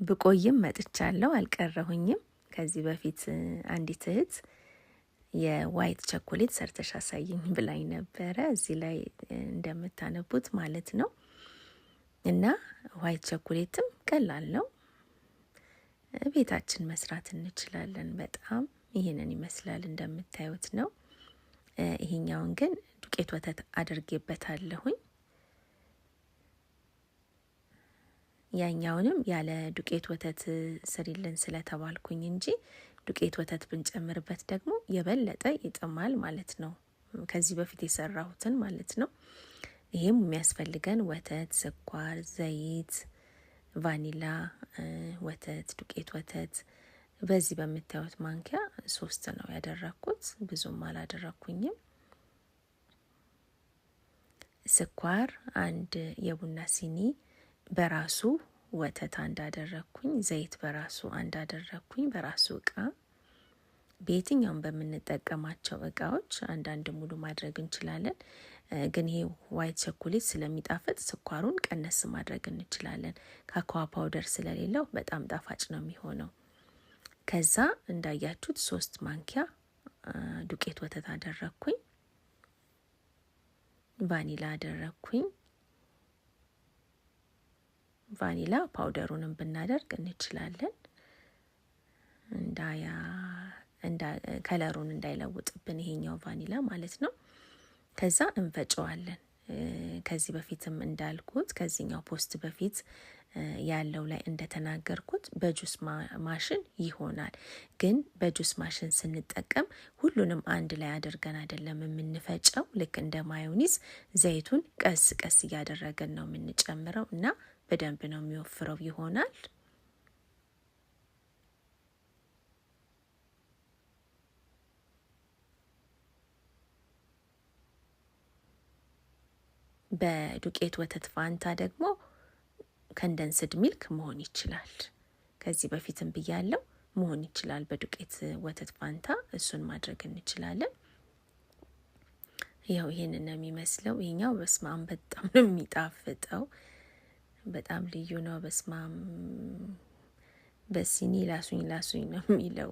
ብቆይም መጥቻለሁ አልቀረሁኝም። ከዚህ በፊት አንዲት እህት የዋይት ቸኮሌት ሰርተሽ አሳይኝ ብላኝ ነበረ፣ እዚህ ላይ እንደምታነቡት ማለት ነው። እና ዋይት ቸኮሌትም ቀላል ነው፣ ቤታችን መስራት እንችላለን። በጣም ይሄንን ይመስላል እንደምታዩት ነው። ይሄኛውን ግን ዱቄት ወተት አድርጌበታለሁኝ። ያኛውንም ያለ ዱቄት ወተት ስሪልን ስለተባልኩኝ እንጂ ዱቄት ወተት ብንጨምርበት ደግሞ የበለጠ ይጥማል ማለት ነው። ከዚህ በፊት የሰራሁትን ማለት ነው። ይሄም የሚያስፈልገን ወተት፣ ስኳር፣ ዘይት፣ ቫኒላ፣ ወተት፣ ዱቄት ወተት በዚህ በምታዩት ማንኪያ 3 ነው ያደረኩት፣ ብዙም አላደረኩኝም። ስኳር 1 የቡና ሲኒ በራሱ፣ ወተት 1 አደረኩኝ፣ ዘይት በራሱ 1 አደረኩኝ። በራሱ እቃ በየትኛውም በምንጠቀማቸው እቃዎች አንዳንድ ሙሉ ማድረግ እንችላለን። ግን ይሄ ዋይት ቸኮሌት ስለሚጣፍጥ ስኳሩን ቀነስ ማድረግ እንችላለን። ካካዋ ፓውደር ስለሌለው በጣም ጣፋጭ ነው የሚሆነው። ከዛ እንዳያችሁት 3 ማንኪያ ዱቄት ወተት አደረኩኝ፣ ቫኒላ አደረኩኝ። ቫኒላ ፓውደሩንም ብናደርግ እንችላለን፣ ከለሩን እንዳይለውጥብን ይሄኛው ቫኒላ ማለት ነው። ከዛ እንፈጨዋለን። ከዚህ በፊትም እንዳልኩት ከዚህኛው ፖስት በፊት ያለው ላይ እንደተናገርኩት በጁስ ማሽን ይሆናል። ግን በጁስ ማሽን ስንጠቀም ሁሉንም አንድ ላይ አድርገን አይደለም የምንፈጨው። ልክ እንደ ማዮኒዝ ዘይቱን ቀስ ቀስ እያደረገን ነው የምንጨምረው እና በደንብ ነው የሚወፍረው ይሆናል። በዱቄት ወተት ፋንታ ደግሞ ከንደንስድ ሚልክ መሆን ይችላል። ከዚህ በፊትም ብያለው መሆን ይችላል። በዱቄት ወተት ፋንታ እሱን ማድረግ እንችላለን። ያው ይሄንን ነው የሚመስለው። ይሄኛው በስማም በጣም ነው የሚጣፍጠው፣ በጣም ልዩ ነው። በስማም በሲኒ ላሱኝ ነው የሚለው።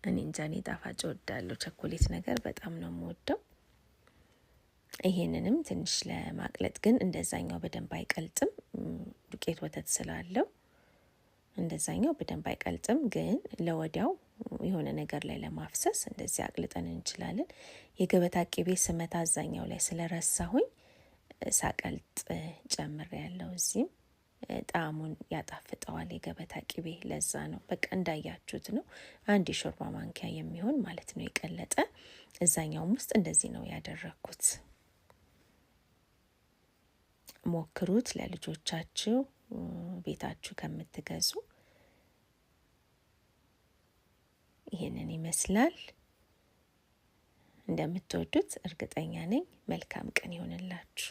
እኔ እንጃ፣ እኔ ጣፋጭ እወዳለሁ። ቸኮሌት ነገር በጣም ነው የምወደው። ይሄንንም ትንሽ ለማቅለጥ ግን እንደዛኛው በደንብ አይቀልጥም፣ ዱቄት ወተት ስላለው እንደዛኛው በደንብ አይቀልጥም። ግን ለወዲያው የሆነ ነገር ላይ ለማፍሰስ እንደዚህ አቅልጠን እንችላለን። የገበታ ቅቤ ስመታ አዛኛው ላይ ስለረሳሁኝ ሳቀልጥ ጨምር ያለው እዚህም ጣዕሙን ያጣፍጠዋል የገበታ ቅቤ። ለዛ ነው በቃ እንዳያችሁት ነው። 1 የሾርባ ማንኪያ የሚሆን ማለት ነው የቀለጠ። እዛኛውም ውስጥ እንደዚህ ነው ያደረኩት። ሞክሩት ለልጆቻችሁ ቤታችሁ ከምትገዙ። ይሄንን ይመስላል። እንደምትወዱት እርግጠኛ ነኝ። መልካም ቀን ይሆንላችሁ።